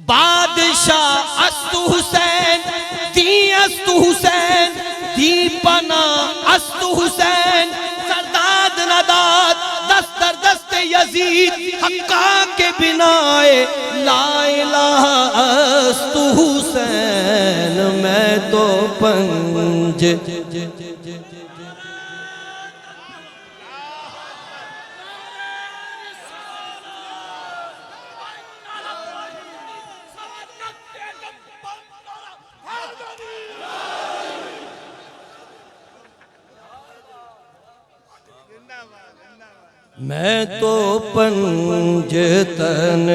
बादशाह अस्तु हुसैन दी अस्तु हुसैन दी पना अस्तु हुसैन सरदाद नदाद दस्तर दस्ते यजीद हक्का के बिनाए ला इलाहा अस्तु हुसैन मैं तो पंज मैं तो पंजतन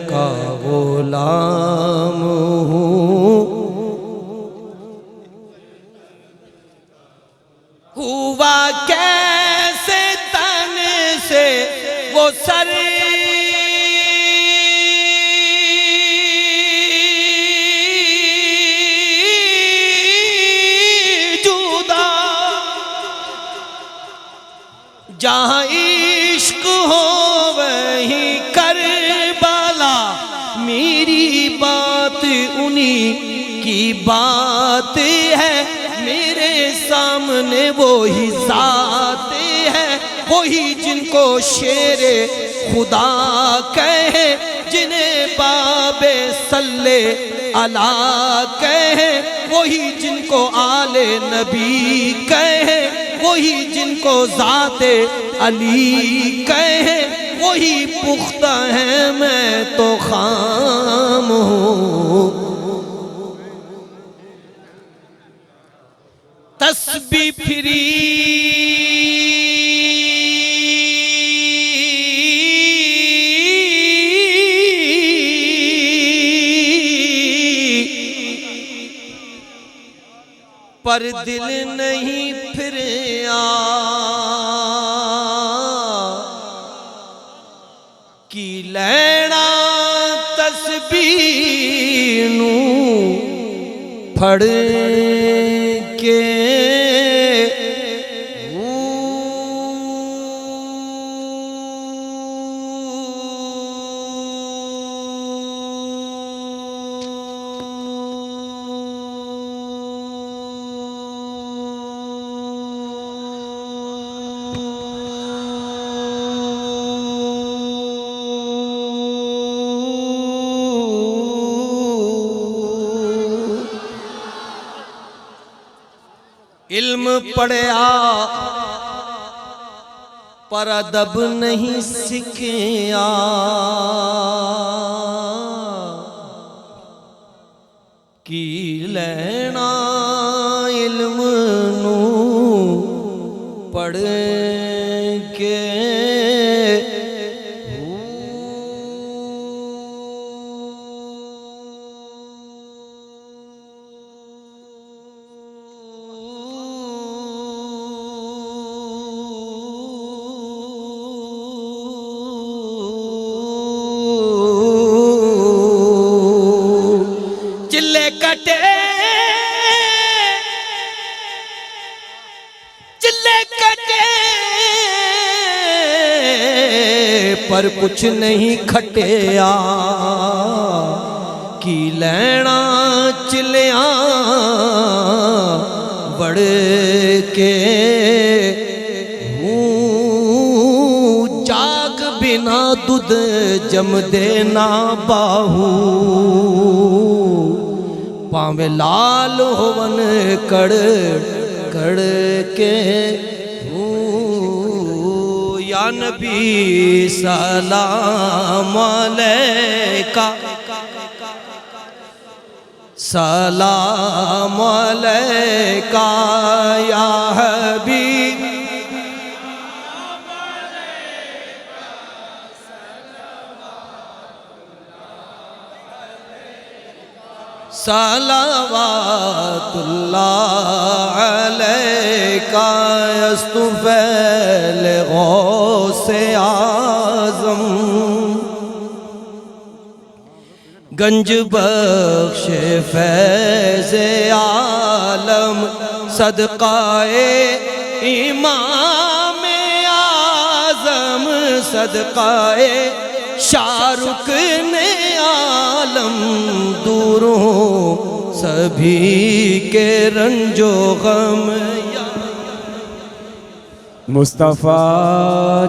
का गुलाम हूँ हुआ कैसे तन से वो सर जुदा जहाँ इश्क हो वहीं करबला मेरी बात उन्हीं की बात है मेरे सामने वो ही ज़ात है वही जिनको शेरे खुदा कहे जिन्हें बाबे सल्ले अला कहे वही जिनको आले नबी कहे वही जिनको ज़ाते अली कहे वही पुख्ता है मैं तो खाम हूँ तस्बीह फिरी पर दिल नहीं फिरिया कि लैना तस्बीह नू फड़ के इल्म पढ़या पर अदब नहीं सीखिया की लेना इल्म नू पढ़ के चिल्ले कटे पर कुछ नहीं खटिया की लेना चिलिया बढ़ के जाग बिना दूध जम देना बाहू पावे लाल होवन कड़ कड़ के या नबी सलाम अलैका सलाम अलैका या हबीब सलावतुल्लाह अलैका यस्तुफ़ैल गौसे आज़म गंज बख्श फैज़ आलम सदक़ाए इमाम आज़म सदक़ाए शाहरुख ने आलम दूरों सभी के रंजो गम। मुस्तफ़ा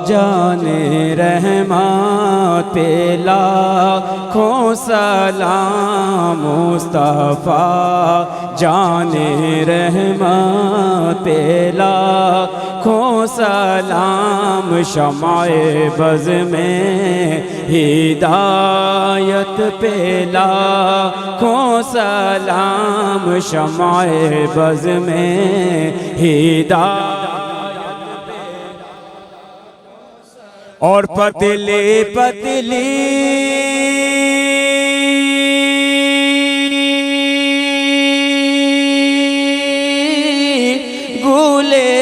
जाने रहमत पे लाखों सलाम, मुस्तफ़ा जाने रहमत पे लाखों सलाम। शमाए बज़ में हिदायत पे लाखों सलाम, शमाए बज़ में हिदायत। और पतले पतली गुले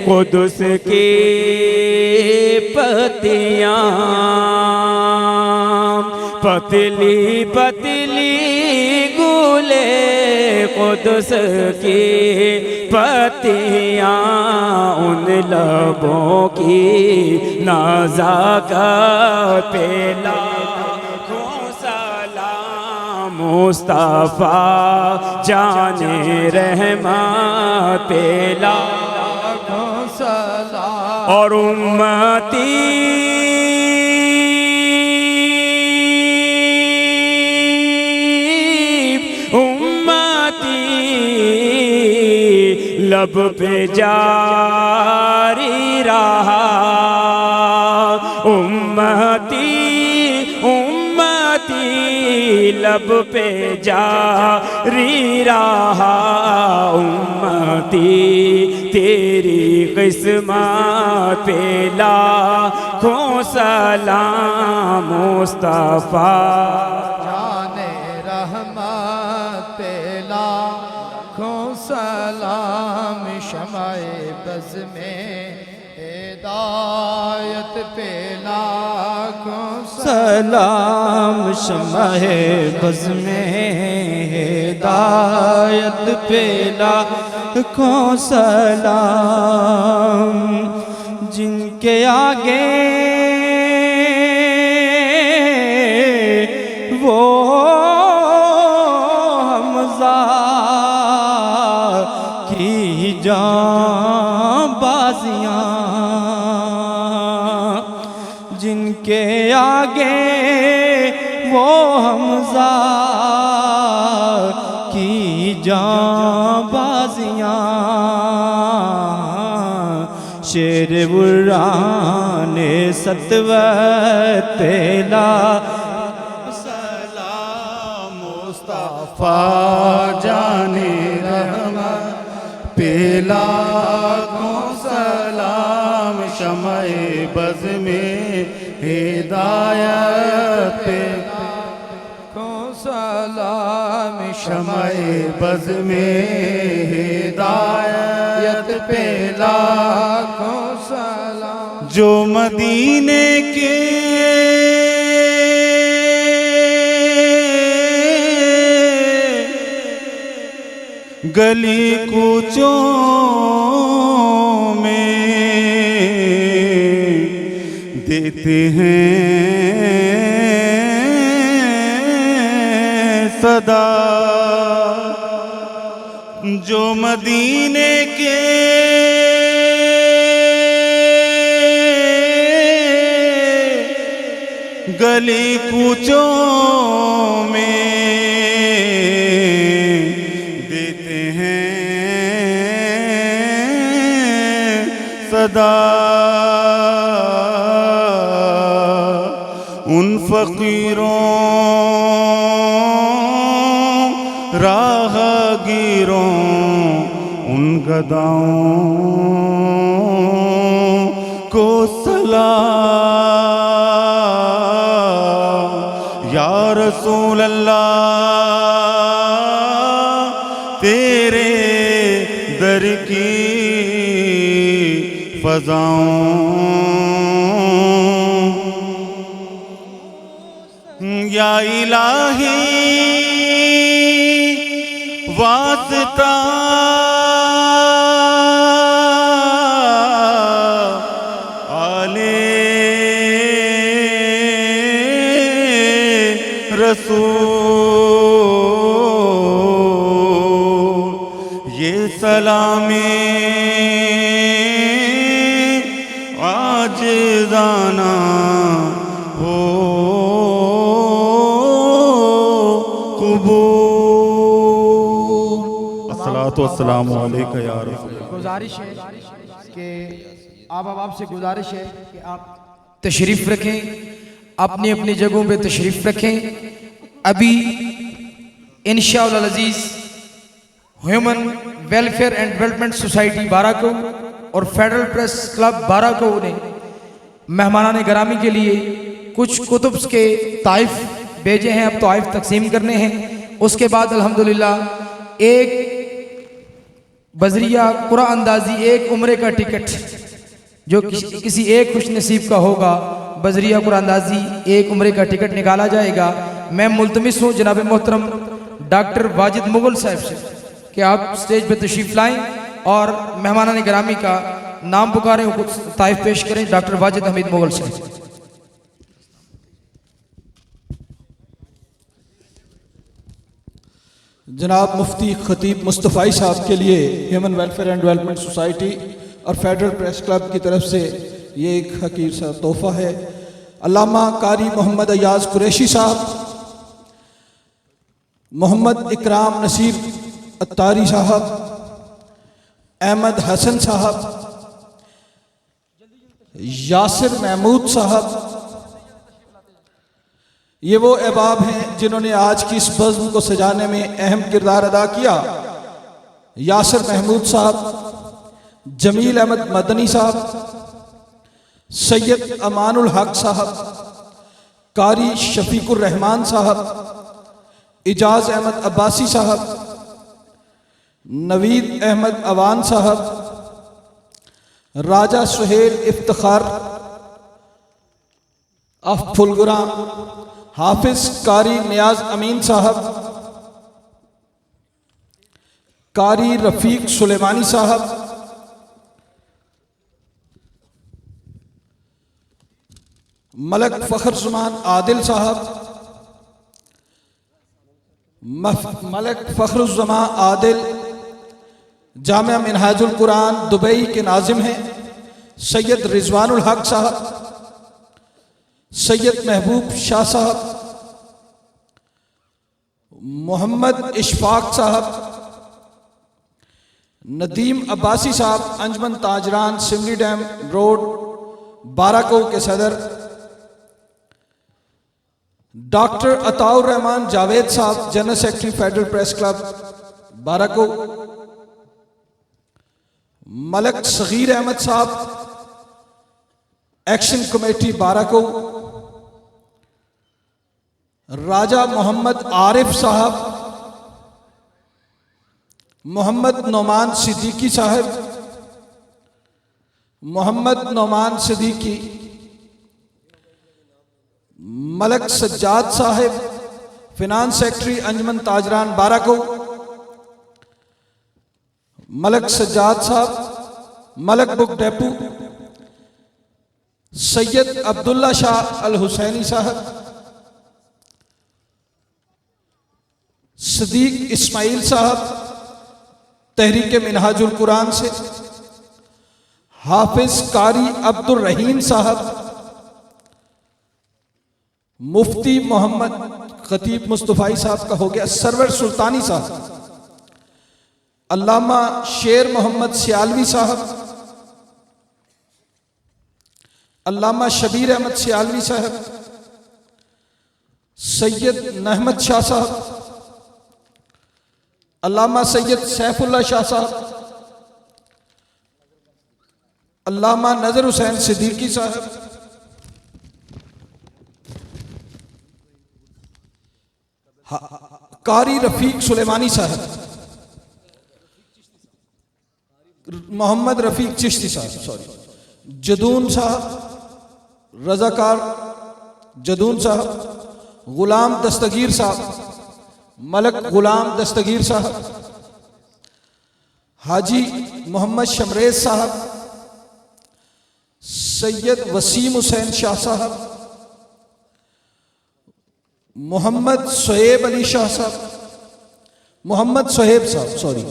कुदुस की पत्तियां, पतली पतली गुले कुदुस की पत्तियां, उन लबों की नज़ाकत पे लाखों सलाम। मुस्तफ़ा जाने रहमत पे लाखों सलाम। और उम्मती लब पे जारी रहा, उम्मती उम्मती लब पे जारी रहा। उम्मती तेरी किस्मत पे लाखों सलाम। मुस्तफ़ा जाने रहमत पे लाखों सलाम। शमाए बज़ में हिदायत पे लाखों सलाम, शमाए बज़ में हिदायत पे लाखों सलाम। जिनके आगे वो हमज़ा की जांबाज़ियाँ, जिनके आगे वो हमज़ा की जांबाज़ियाँ। शेर बुर्राने सतवत पेला सलाम। मुस्तफ़ा जाने रहमत पे लाखों सलाम। शमाए बज़ में हिदायत पे लाखों सलाम। शमाए बज़ में हिदायत पे लाखों सलाम। जो मदीने के गली कूचों में देते हैं सदा, जो मदीने के गली कूचों में देते हैं सदा। उन फकीरों राहगीरों उन गदाओं को सलाम। या रसूल अल्लाह तेरे दर की फज़ाओं, या इलाही वास्ता आले रसूल ये सलामी आजिज़ाना हो कबूल। अस्सलातु वस्सलामु अलैका या रसूल। गुजारिश है कि आप से गुजारिश है कि आप तशरीफ़ रखें, अपनी अपनी जगहों पे तशरीफ़ रखें। अभी इंशाअल्लाह Aziz human welfare and development society Barakahu और फेडरल प्रेस क्लब बाराको ने मेहमानान गिरामी के लिए कुछ कुतुब के ताइफ भेजे हैं, अब ताइफ तकसीम करने हैं। उसके बाद अल्हम्दुलिल्लाह एक बजरिया कुरान अंदाजी एक उम्रे का टिकट जो किसी एक खुश नसीब का होगा, बजरिया कुरान अंदाजी एक उम्रे का टिकट निकाला जाएगा। मैं मुल्तमिस हूँ जनाब मोहतरम डॉक्टर वाजिद मुगल साहब से कि आप स्टेज पे तशरीफ़ लाएं और मेहमानान गिरामी का नाम पुकारें, कुछ ताइफ पेश करें। डॉक्टर वाजिद हमीद मुगल साहब। जनाब मुफ्ती खतीब मुस्तफ़ाई साहब के लिए human welfare and development society और फेडरल प्रेस क्लब की तरफ से ये एक हकीर सा तोहफ़ा है। अल्लामा कारी मोहम्मद अयाज कुरैशी साहब, मोहम्मद इकराम नसीर अत्तारी साहब, अहमद हसन साहब, यासिर महमूद साहब, ये वो अहबाब हैं जिन्होंने आज की इस बज़्म को सजाने में अहम किरदार अदा किया। यासिर महमूद साहब, जमील अहमद मदनी साहब, सैयद अमानुल हक साहब, कारी शफीकुर रहमान साहब, इजाज अहमद अब्बासी साहब, नवीद अहमद अवान साहब, राजा सुहेल इफ्तिखार ऑफ फुलगुरा, हाफिज कारी नियाज अमीन साहब, कारी रफ़ीक सुलेमानी साहब, मलक फ़ख्रुज़्ज़मान आदिल साहब, मलक फ़ख्रुज़्ज़मान आदिल जामिया मिनहाजुल कुरान दुबई के नाजिम हैं। सैयद रिजवानुल हक साहब, सैयद महबूब शाह साहब, मोहम्मद इशफाक साहब, नदीम अब्बासी साहब, अंजमन ताजरान सिमली डैम रोड बाराको के सदर, doctor Ataur Rahman Javed sahab, general secretary federal press club Barakahu, Malak Sagheer Ahmed sahab, action committee Barakahu, Raja Mohammad Arif sahab, Mohammad Nauman Siddiqui साहब, मोहम्मद नौमान सिद्दीकी, मलक सज्जाद साहब, फिनांस सेक्रेटरी अंजमन ताजरान बाराको, मलक सज्जाद साहब, मलक बुक डेपू, सैयद अब्दुल्ला शाह अल हुसैनी साहब, सदीक इस्माइल साहब तहरीक मिनहाजुल कुरान से, हाफिज कारी अब्दुल रहीम साहब, मुफ्ती मोहम्मद खतीब मुस्तफ़ाई साहब का हो गया, सरवर सुल्तानी साहब, अल्लामा शेर मोहम्मद सियालवी साहब, अल्लामा शबीर अहमद सियालवी साहब, सैयद नहमद शाह साहब, अल्लामा सैयद सैफुल्लाह शाह साहब, अल्लामा नजर हुसैन सिद्दीकी साहब, कारी रफ़ीक सुलेमानी साहब, मोहम्मद रफ़ीक चिश्ती साहब, जदून साहब, रज़ाकार जदून साहब, गुलाम दस्तगीर साहब, मलक गुलाम दस्तगीर साहब, हाजी मोहम्मद शमरेज साहब, सैयद वसीम हुसैन शाह साहब, मोहम्मद सोहेब अली शाह साहब, मोहम्मद सोहेब साहब सॉरी,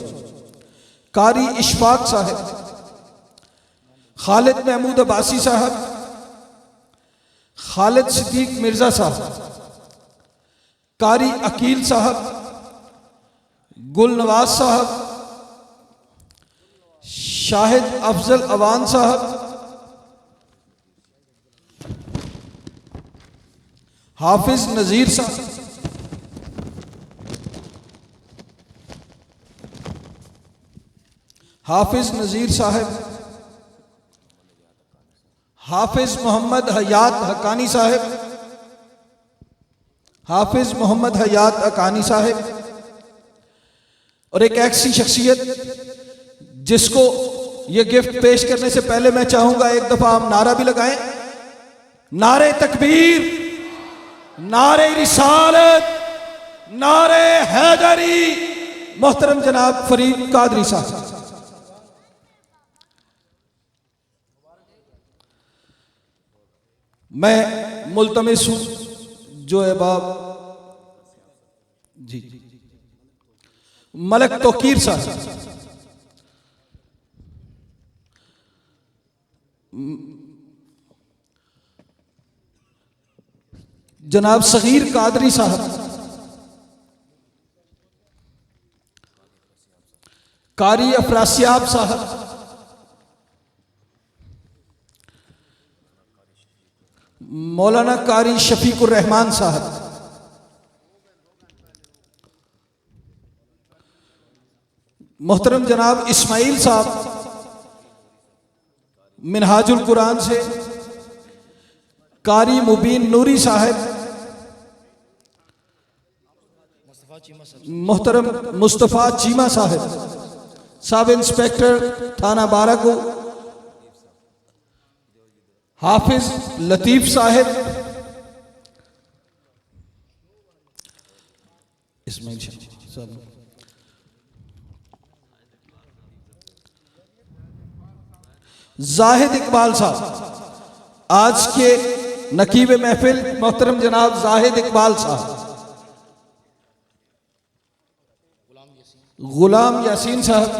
कारी इशफाक साहब, खालिद महमूद अब्बासी साहब, खालिद सिद्दीक मिर्जा साहब, कारी अकील साहब, गुल नवाज साहब, शाहिद अफजल अवान साहब, हाफिज नज़ीर साहब, हाफिज नज़ीर साहब, हाफिज मोहम्मद हयात हकानी साहब, हाफिज मोहम्मद हयात हकानी साहब, और एक ऐसी शख्सियत जिसको ये गिफ्ट पेश करने से पहले मैं चाहूंगा एक दफा हम नारा भी लगाएं, नारे तकबीर, नारे रिसालत, नारे हैदरी, मोहतरम जनाब फरीद कादरी साहब। मैं मुल्तमिस हूं जो अहबाब जी मलक तोकीर साहब, जनाब सगीर कादरी साहब, कारी अफरासियाब साहब, मौलाना कारी शफीकुर रहमान साहब, मोहतरम जनाब इस्माइल साहब मिनहाजुल कुरान से, कारी मुबीन नूरी साहब, मोहतरम मुस्तफ़ा चीमा साहब, सब इंस्पेक्टर थाना 12 को, हाफिज लतीफ़ साहब, इस्माइल साहब, जाहिद इकबाल साहब, आज के नकीब महफिल मोहतरम जनाब जाहिद इकबाल साहब, गुलाम यासीन साहब,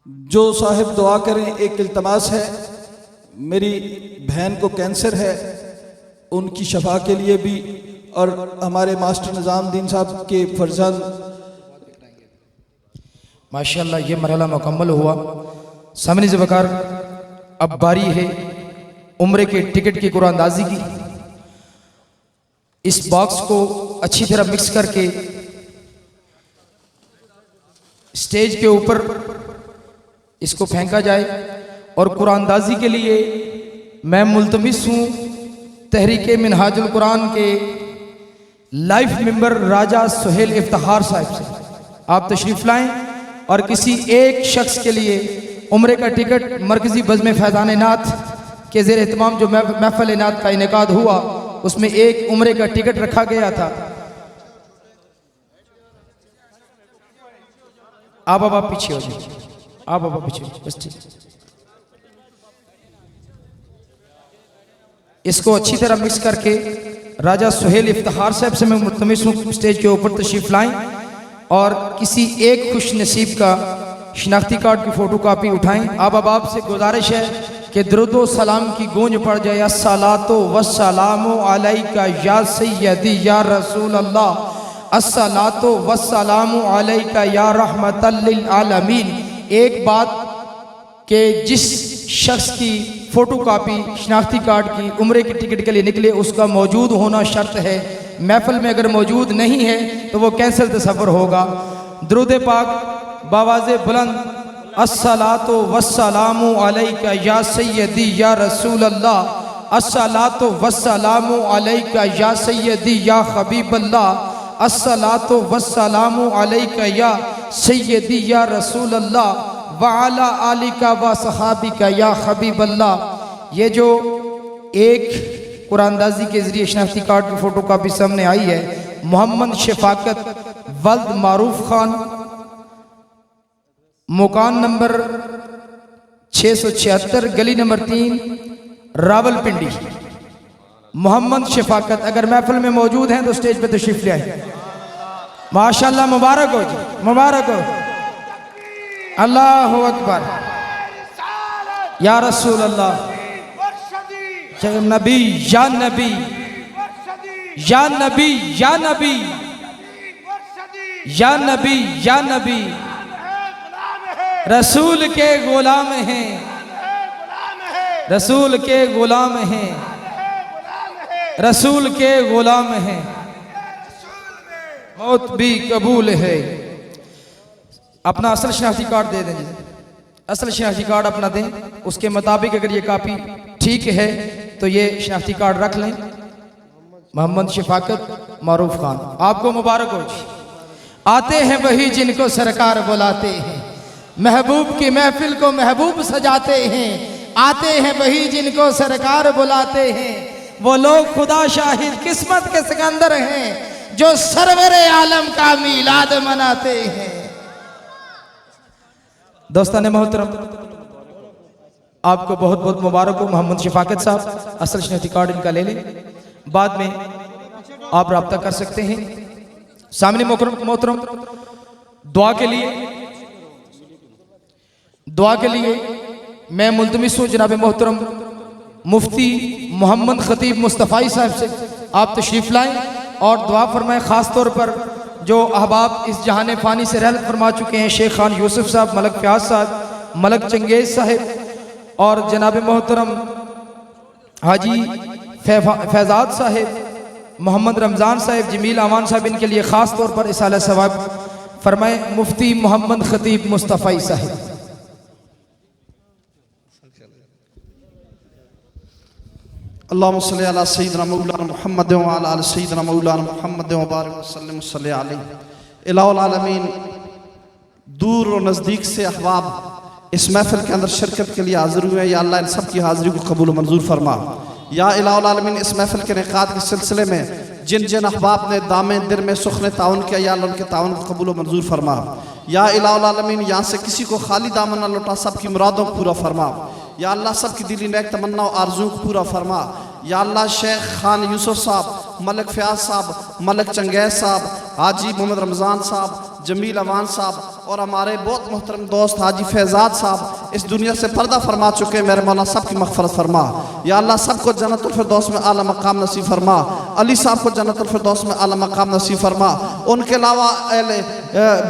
जो साहिब दुआ करें, एक इल्तमास है, मेरी बहन को कैंसर है, उनकी शफा के लिए भी, और हमारे मास्टर निज़ामुद्दीन साहब के फर्जंद। माशाअल्लाह ये मरहला मुकम्मल हुआ। सामने से बकार अब बारी है उम्रे के टिकट की कुरानदाजी की। इस बॉक्स को अच्छी तरह मिक्स करके स्टेज के ऊपर इसको फेंका जाए, और कुरानदाजी के लिए मैं मुल्तमिस हूँ तहरीक मिनहाजुल कुरान के लाइफ मेंबर राजा सुहेल इफ्तिखार साहब से आप तशरीफ़ लाएं, और किसी एक शख्स के लिए उम्रे का टिकट मरकज़ी बज़्म फैज़ान नात के ज़ेर एहतमाम जो महफ़िल नात का इनेकाद हुआ उसमें एक उम्रे का टिकट रखा गया था। आप पीछे हो जाइए, आप पीछे बस ठीक। इसको अच्छी तरह मिक्स करके राजा सुहेल इफ्तिखार साहब से मैं मुल्तमिस हूँ स्टेज के ऊपर तशरीफ़ लाएं, और किसी एक खुश नसीब का शिनाख्ती कार्ड की फ़ोटो कापी उठाएं। आप से गुजारिश है कि दुरूदो सलाम की गूंज पड़ जाए। अस्सलातो वस्सलामु अलैका या सय्यदी या रसूल अल्लाह, अस्सलातो वस्सलामु अलैका या रहमतल लिल आलमीन। एक बात कि जिस शख्स की फ़ोटो कापी शिनाख्ती कार्ड की उम्रे की टिकट के लिए निकले उसका मौजूद होना शर्त है। महफिल में अगर मौजूद नहीं है तो वो कैंसिल तसव्वुर होगा। दुरूद पाक बावाज़े बुलंद अस्सलातो वस्सलामु अलैका या सय्यदी या रसूल अल्लाह, अस्सलातो वस्सलामु अलैका या सय्यदी या हबीब अल्लाह, अस्सलातो वस्सलामु अलैका या सय्यदी या रसूल अल्लाह व अला आलिका व सहाबिका या हबीब अल्लाह। ये जो एक कुरानदाजी के ज़रिए शनाख्ती कार्ड की फ़ोटो कापी सामने आई है, मोहम्मद शफाकत वल्द मारूफ खान, मकान नंबर 676, गली नंबर 3, रावलपिंडी। मोहम्मद शफाकत अगर महफिल में मौजूद हैं तो स्टेज पे तशरीफ ले आए। माशाल्लाह, मुबारक हो जी, मुबारक हो। अल्लाह अकबर, या रसूल अल्लाह, या नबी, या नबी, या नबी, या नबी, या नबी, या नबी, रसूल के गुलाम हैं, रसूल के गुलाम हैं, रसूल के गुलाम हैं, मौत भी कबूल है। अपना असल शनाख्ती कार्ड दे दें जी, असल शनाख्ती कार्ड अपना दें, उसके मुताबिक अगर ये कापी ठीक है तो ये शनाख्ती कार्ड रख लें। मोहम्मद शफाकत मारूफ खान, आपको मुबारक हो जी। आते हैं वही जिनको सरकार बुलाते हैं, महबूब की महफिल को महबूब सजाते हैं। आते हैं वही जिनको सरकार बुलाते हैं, वो लोग खुदा शाहिद किस्मत के सिकंदर हैं जो सरवर आलम का मीलाद मनाते हैं। दोस्तान मोहतरम, आपको बहुत बहुत मुबारक हो। मोहम्मद शफाकत साहब असल शनाख्ती कार्ड इनका ले लें, बाद में आप रब्ता कर सकते हैं। सामने मोहतरम दुआ के लिए मैं मुल्तमिस हूँ जनाब मोहतरम मुफ्ती मोहम्मद खतीब मुस्तफ़ाई साहब से आप तशरीफ़ लाएं और दुआ फरमाएं। ख़ास तौर पर जो अहबाब इस जहान फ़ानी से रहलत फरमा चुके हैं, शेख खान यूसुफ साहब, मलक फ़याज़ साहब, मलक चंगेज़ साहब और जनाब मोहतरम हाजी फैज़ाद साहब, मोहम्मद रमज़ान साहब, जमील अमान साहब, इनके लिए ख़ास तौर पर इसाला सवाब फरमाएं। मुफ्ती मोहम्मद खतीब मुस्तफ़ाई साहब। अल्लाहुम्मा सल्ली अला सय्यिदिना मौलाना मुहम्मद व अला आलि सय्यिदिना मौलाना मुहम्मद व बारिक वसल्लिम सल्ली अलैहि। इलाहुल आलमीन, दूर और नज़दीक से अहबाब इस महफिल के अंदर शिरकत के लिए हाजिर हुए हैं। या अल्लाह इन सब की हाज़िरी को कबूल मंजूर फरमा। या इलाहुल आलमीन, इस महफिल के इनेकाद के सिलसिले में जिन जिन अहबाब ने दामे दिल में सुखने ताउन किया, या अल्लाह उनके ताउन को कबूल मंजूर फरमा। या इलाहुल आलमीन, यहाँ से किसी को खाली दामन न लौटा, सब की मुरादों को पूरा फरमा। या अल्लाह सब की दिली नेक तमन्ना और आरज़ू को पूरा फरमा। या अल्लाह शेख खान यूसुफ साहब, मलक फ़याज़ साहब, मलक चंगेज़ साहब, हाजी मोहम्मद रमज़ान साहब, जमील अवान साहब और हमारे बहुत मोहतरम दोस्त हाजी फैज़ाद साहब इस दुनिया से पर्दा फरमा चुके हैं। मेरे मौला सब की मग़फ़रत फरमा। या अल्लाह सबको जन्नतुल फ़िरदौस में आला मकाम नसीब फरमा। अली साहब को जन्नतुल फ़िरदौस में आला मकाम नसीब फरमा। उनके अलावा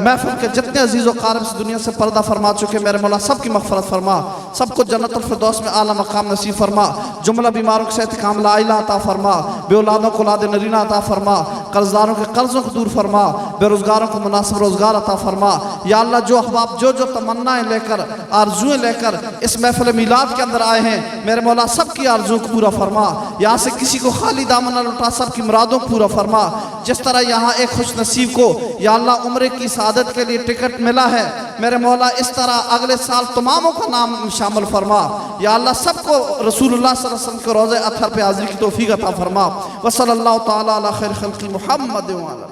महफ़िल के जितने अजीज़ व क़ारिब इस दुनिया से पर्दा फरमा चुके हैं, मेरे मौला सब की मग़फ़रत फरमा। सबको जन्नतुल फ़िरदौस में आला मकाम नसीब फरमा। जुमला बीमारों को सेहत कामिला आइला अता फरमा। बेऔलादों को औलाद नरीना अता फरमा। कर्ज़दारों के कर्ज़ों को दूर फरमा। बेरोज़गारों को मुनासिब रोज़गार अता फरमा। या अल्लाह, जो अहबाब जो तमन्नाएं लेकर, आरज़ुएं लेकर इस महफ़िल मीलाद के अंदर आए हैं, मेरे मौला सब की आरज़ू को पूरा फरमा। यहाँ से किसी को खाली दामन न लौटा, सब की मुरादों को पूरा फरमा। जिस तरह यहाँ एक खुश नसीब को या अल्लाह उम्र की सादत के लिए टिकट मिला है, मेरे मौला इस तरह अगले साल तमामों का नाम शामिल फरमा। या अल्लाह सबको रसूलुल्लाह सल्लल्लाहु अलैहि वसल्लम के रोज़े अतहर पे हाज़िरी की तौफ़ीक़ अता फरमा। व सल्लल्लाहु तआला अला खैर खल्क़ि मुहम्मद व अला।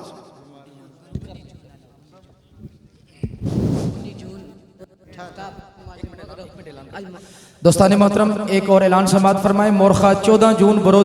दोस्तान मोहतरम, एक और ऐलान समाअत फरमाएं। मोरखा 14 जून बरोज